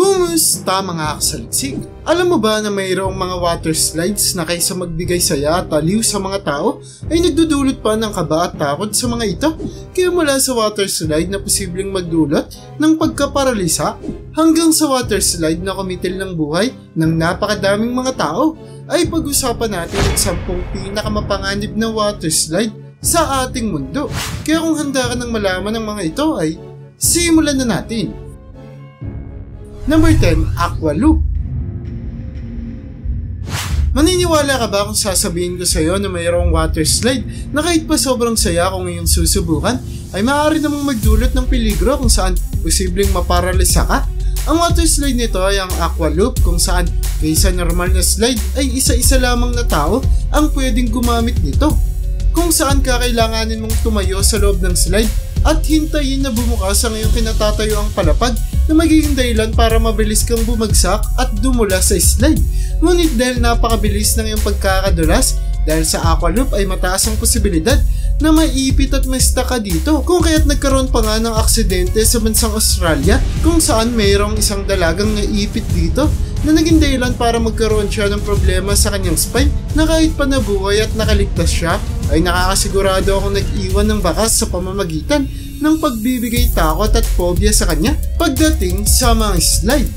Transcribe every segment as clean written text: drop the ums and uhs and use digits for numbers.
Kumusta mga kasaliksik? Alam mo ba na mayroong mga water slides na kaysa magbigay saya at aliw sa mga tao ay nagdudulot pa ng kaba at takot sa mga ito? Kaya mula sa water slide na posibleng magdulot ng pagkaparalisa hanggang sa water slide na kumitil ng buhay ng napakadaming mga tao ay pag-usapan natin ang 10 pinakamapanganib na water slide sa ating mundo. Kaya kung handa ka ng malaman ng mga ito ay simulan na natin. Number 10, Aqua Loop. Maniniwala ka ba kung sasabihin ko sa iyo na mayroong water slide na kahit pa sobrang saya kung ngayong susubukan ay maaari namang magdulot ng peligro kung saan posibleng maparalisa ka? Ang water slide nito ay ang Aqua Loop kung saan kaysa normal na slide ay isa-isa lamang na tao ang pwedeng gumamit nito. Kung saan kakailanganin mong tumayo sa loob ng slide at hintayin na bumukas ang iyong kinatatayo ang palapag na magiging dahilan para mabilis kang bumagsak at dumula sa slide. Ngunit dahil napakabilis ng iyong pagkakadulas, dahil sa Aqua Loop ay mataas ang posibilidad na maipit at ma-stuck ka dito. Kung kaya't nagkaroon pa nga ng aksidente sa bansang Australia kung saan mayroong isang dalagang naipit dito na naging dahilan para magkaroon siya ng problema sa kanyang spine na kahit pa nabuhay at nakaligtas siya ay nakakasigurado akong nag-iwan ng bakas sa pamamagitan ng pagbibigay takot at phobia sa kanya pagdating sa mga slide.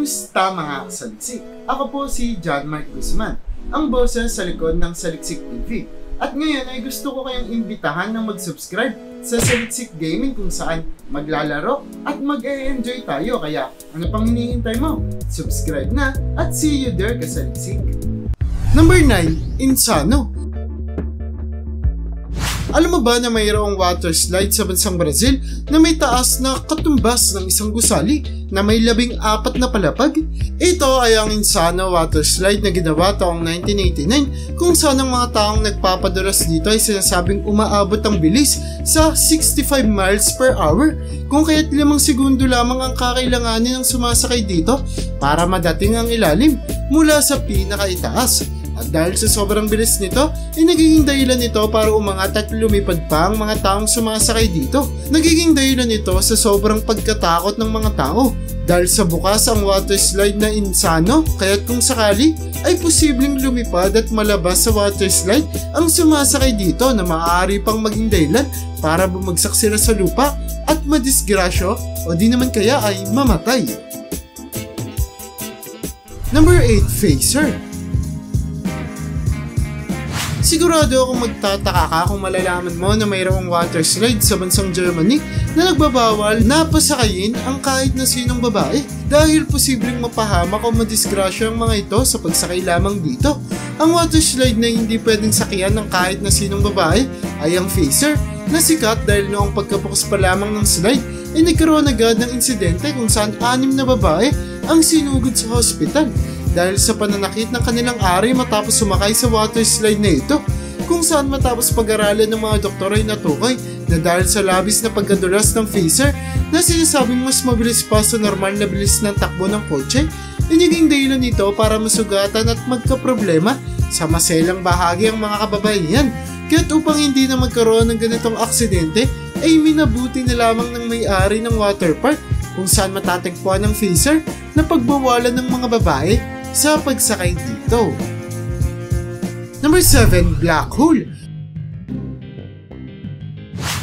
Kumusta mga kasaliksik? Ako po si John Mark Guzman, ang boses sa likod ng Saliksik TV. At ngayon ay gusto ko kayong imbitahan na mag-subscribe sa Saliksik Gaming kung saan maglalaro at mag-e-enjoy tayo. Kaya ano pang hinihintay mo? Subscribe na at see you there kasaliksik. Number 9, Insano. Alam mo ba na mayroong water slide sa bansang Brazil na may taas na katumbas ng isang gusali na may 14 na palapag? Ito ay ang Insano water slide na ginawa taong 1989 kung saan ang mga taong nagpapadulas dito ay sinasabing umaabot ang bilis sa 65 miles per hour. Kung kaya't 5 segundo lamang ang kakailanganin ng sumasakay dito para madating ang ilalim mula sa pinakaitaas. At dahil sa sobrang bilis nito, ay nagiging dahilan nito para umangat at lumipad pa ang mga taong sumasakay dito. Nagiging dahilan nito sa sobrang pagkatakot ng mga tao. Dahil sa bukas ang water slide na Insano, kaya't kung sakali ay posibleng lumipad at malabas sa water slide ang sumasakay dito na maaari pang maging dahilan para bumagsak sila sa lupa at madisgrasyo o di naman kaya ay mamatay. Number 8, Phaser. Sigurado akong magtataka ka kung malalaman mo na mayroong water slide sa bansang Germany na nagbabawal na pasakayin ang kahit na sinong babae dahil posibleng mapahamak o madisgrasya ang mga ito sa pagsakay lamang dito. Ang water slide na hindi pwedeng sakyan ng kahit na sinong babae ay ang Phaser na sikat dahil noong pagkabukas pa lamang ng slide ay nagkaroon agad ng insidente kung saan 6 na babae ang sinugod sa hospital dahil sa pananakit ng kanilang ari matapos sumakay sa water slide na ito, kung saan matapos pag-aralan ng mga doktor ay natukoy na dahil sa labis na pagkadulas ng Phaser na sinasabing mas mabilis pa sa normal na bilis ng takbo ng kotse, ay naging dahilan nito para masugatan at magkaproblema sa maselang bahagi ang mga kababaihan. Kaya't upang hindi na magkaroon ng ganitong aksidente ay minabuti na lamang ng may-ari ng water park kung saan matatagpuan ng Phaser na pagbawalan ng mga babae sa pagsakay dito. Number 7, Black Hole.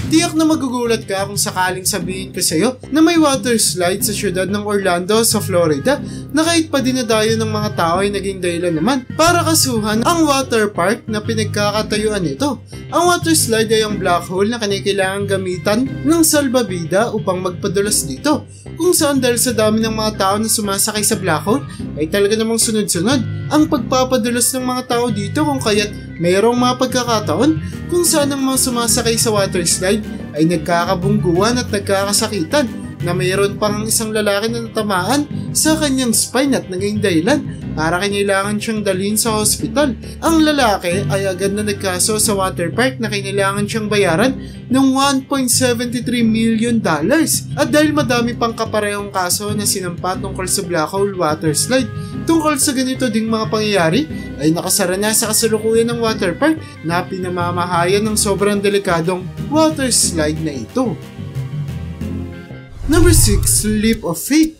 Tiyak na magugulat ka kung sakaling sabihin ko sa iyo na may water slide sa syudad ng Orlando sa Florida na kahit pa dinadayo ng mga tao ay naging dahilan naman para kasuhan ang water park na pinagkakatayuan nito. Ang water slide ay ang black hole na kailangang gamitan ng salbabida upang magpadulas dito, kung saan dahil sa dami ng mga tao na sumasakay sa black hole ay talaga namang sunod-sunod ang pagpapadulas ng mga tao dito, kung kaya't mayroong mga pagkakataon kung saan ang mga sumasakay sa water slide ay nagkakabungguan at nagkakasakitan na mayroon pang isang lalaki na natamaan sa kanyang spine at naging dahilan para kailangan siyang dalhin sa hospital. Ang lalaki ay agad na nagkaso sa water park na kailangan siyang bayaran ng $1.73 million. At dahil madami pang kaparehong kaso na sinampa tungkol sa black hole water slide, tungkol sa ganito ding mga pangyayari ay nakasara na sa kasalukuyan ng water park na pinamamahayan ng sobrang delikadong water slide na ito. Number 6, Leap of Faith.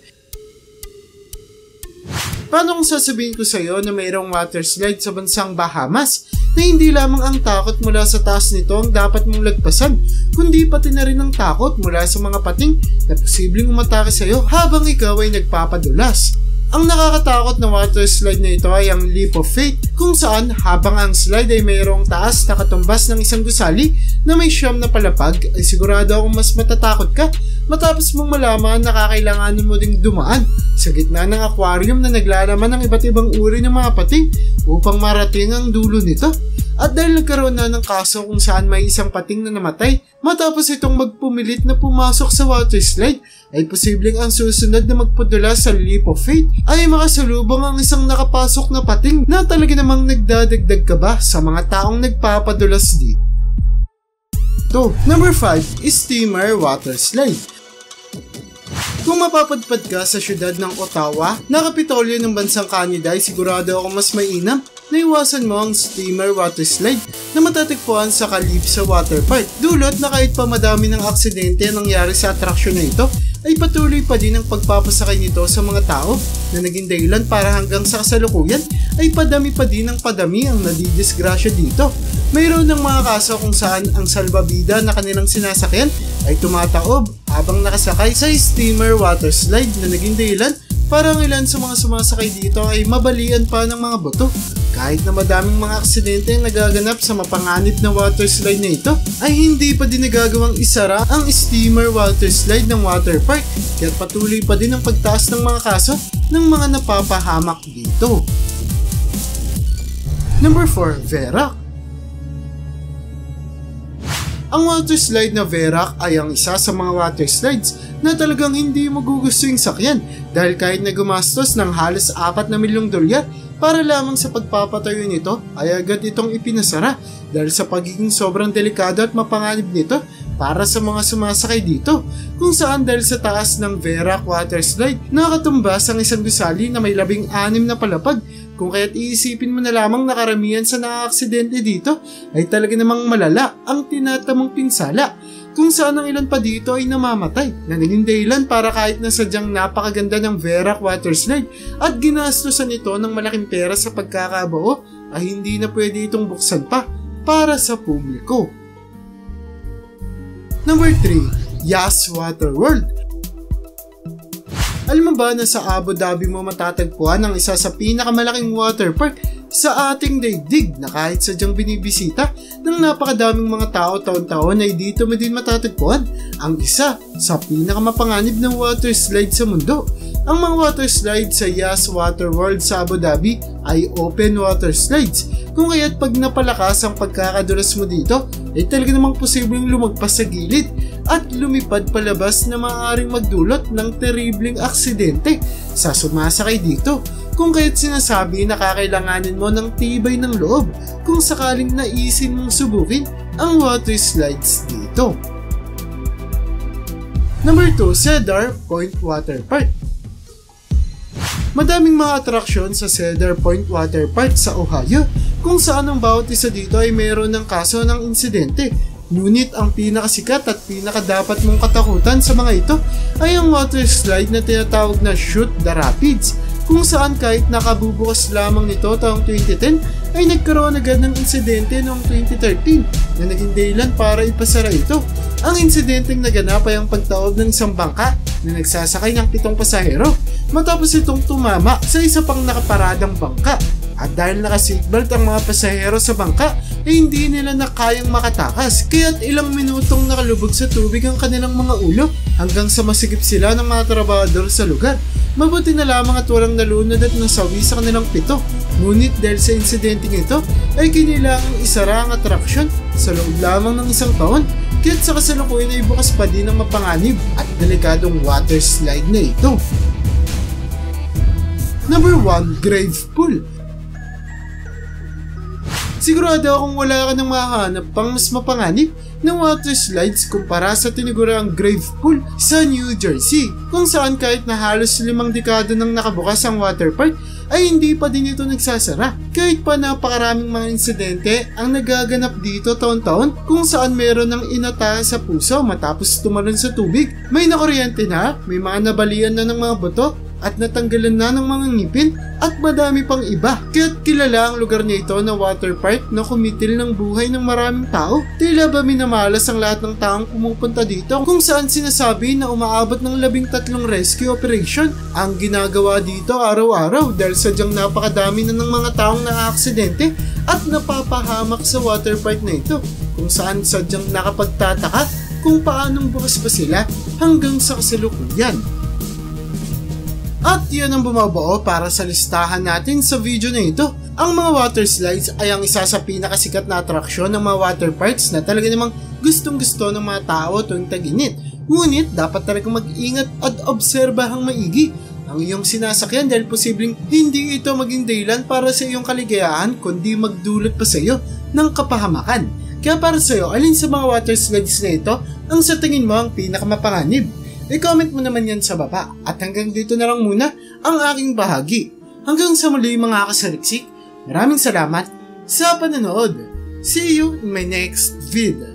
Paano kung sasabihin ko sa iyo na mayroong water slide sa bansang Bahamas na hindi lamang ang takot mula sa taas nito ang dapat mong lagpasan, kundi pati na rin ang takot mula sa mga pating na posibleng umatake sa iyo habang ikaw ay nagpapadulas. Ang nakakatakot na water slide na ito ay ang Leap of Faith, kung saan habang ang slide ay mayroong taas na katumbas ng isang gusali na may 9 na palapag, ay sigurado akong mas matatakot ka matapos mong malaman na kakailanganin mo ding dumaan sa gitna ng aquarium na naglalaman ng iba't ibang uri ng mga pating upang marating ang dulo nito. At dahil nagkaroon na ng kaso kung saan may isang pating na namatay matapos itong magpumilit na pumasok sa water slide, ay posibleng ang susunod na magpadula sa Leap of Faith ay makasalubong ang isang nakapasok na pating na talaga namang nagdadagdag ka ba sa mga taong nagpapadulas dito. Number 5 is Steamer Water Slide. Kung mapapadpad ka sa syudad ng Ottawa na kapitolyo ng bansang Canada, ay sigurado ako mas mainam na iwasan mo ang steamer water slide na matatagpuan sa Calypso Water Park. Dulot na kahit pa madami ng aksidente ang nangyari sa atraksyon na ito, ay patuloy pa din ang pagpapasakay nito sa mga tao na naging dahilan para hanggang sa kasalukuyan ay padami pa din ng padami ang nadidisgrasya dito. Mayroon ng mga kaso kung saan ang salbabida na kanilang sinasakyan ay tumataob habang nakasakay sa steamer water slide na naging dahilan para ang ilan sa mga sumasakay dito ay mabalian pa ng mga buto. Kahit na madaming mga aksidente ang nagaganap sa mapanganib na water slide na ito, ay hindi pa din nagagawang isara ang steamer water slide ng water park, kaya patuloy pa din ang pagtaas ng mga kaso ng mga napapahamak dito. Number 4, Verac. Ang water slide na Verac ay ang isa sa mga water slides na talagang hindi magugusto yung sakyan dahil kahit na gumastos ng halos 4 na milyong dolyar para lamang sa pagpapatayo nito ay agad itong ipinasara dahil sa pagiging sobrang delikado at mapanganib nito para sa mga sumasakay dito, kung saan dahil sa taas ng Verac water slide nakatumbas ang isang gusali na may 16 na palapag. Kung kaya't iisipin mo na lamang na karamihan sa nakaaksidente dito ay talaga namang malala ang tinatamang pinsala, kung saan ang ilan pa dito ay namamatay na naging dahilan para kahit na sadyang napakaganda ng Verac water slide at ginastusan ito ng malaking pera sa pagkakabuo ay hindi na pwede itong buksan pa para sa publiko. Number 3, Yas Water World. Alam mo ba na sa Abu Dhabi mo matatagpuan ang isa sa pinakamalaking water park sa ating daigdig na kahit sadyang binibisita ng napakadaming mga tao taon-taon ay dito mo din matatagpuan ang isa sa pinakamapanganib ng water slide sa mundo. Ang mga water slides sa Yas Water World sa Abu Dhabi ay open water slides, kung kaya't pag napalakas ang pagkakadulas mo dito ay talaga namang posibleng lumagpas sa gilid at lumipad palabas na maaaring magdulot ng terribleng aksidente sa sumasakay dito, kung kaya't sinasabi na kakailanganin mo ng tibay ng loob kung sakaling naisin mong subukin ang water slides dito. Number 2, Cedar Point Water Park. Madaming mga atraksyon sa Cedar Point Water Park sa Ohio, kung saan ang bawat isa dito ay mayroon ng kaso ng insidente. Ngunit ang pinakasikat at pinakadapat mong katakutan sa mga ito ay ang water slide na tinatawag na Shoot the Rapids, kung saan kahit nakabubukas lamang nito taong 2010 ay nagkaroon agad ng insidente noong 2013 na naging dahilan para ipasara ito. Ang insidenteng naganap ay ang pagtaob ng isang bangka na nagsasakay ng 7 pasahero matapos itong tumama sa isa pang nakaparadang bangka. At dahil naka-seatbelt ang mga pasahero sa bangka, ay hindi nila na kayang makatakas, kaya't ilang minutong nakalubog sa tubig ang kanilang mga ulo hanggang sa masigip sila ng mga trabahador sa lugar. Mabuti na lamang at walang nalunod at nasawi sa kanilang 7. Ngunit dahil sa insidenteng ito, ay kinilangang isara ang atraksyon sa loob lamang ng 1 taon, kaya't sa kasalukuyan ay bukas pa din ang mapanganib at delikadong water slide na ito. Number 1, Grave Pool. Sigurado akong wala ka nang mahanap pang mas mapanganib ng water slides kumpara sa tinaguriang Grave Pool sa New Jersey, kung saan kahit na halos 5 dekada nang nakabukas ang water park ay hindi pa din ito nagsasara. Kahit pa napakaraming mga insidente ang nagaganap dito taon-taon kung saan meron ng inatahe sa puso matapos tumalon sa tubig. May nakuryente na, may mga nabalian na ng mga buto, at natanggalan na ng mga ngipin at madami pang iba. Kaya't kilala ang lugar nito na water park na kumitil ng buhay ng maraming tao. Tila ba minamalas ang lahat ng taong pumupunta dito kung saan sinasabi na umaabot ng 13 rescue operation ang ginagawa dito araw-araw dahil sadyang napakadami na ng mga taong naaaksidente at napapahamak sa water park na ito kung saan sadyang nakapagtataka kung paanong bukas pa sila hanggang sa kasalukuyan. At yan ang bumabuo para sa listahan natin sa video na ito. Ang mga water slides ay ang isa sa pinakasikat na atraksyon ng mga water parks na talaga namang gustong gusto ng mga tao tuwing tag-init. Ngunit dapat talagang mag-ingat at obserbahang maigi ang iyong sinasakyan dahil posibleng hindi ito maging dahilan para sa iyong kaligayahan kundi magdulot pa sa iyo ng kapahamakan. Kaya para sa iyo, alin sa mga water slides na ito ang sa tingin mo ang pinakamapanganib? I-comment mo naman yan sa baba. At hanggang dito na lang muna ang aking bahagi. Hanggang sa muli mga kasaliksik, maraming salamat sa panonood. See you in my next video.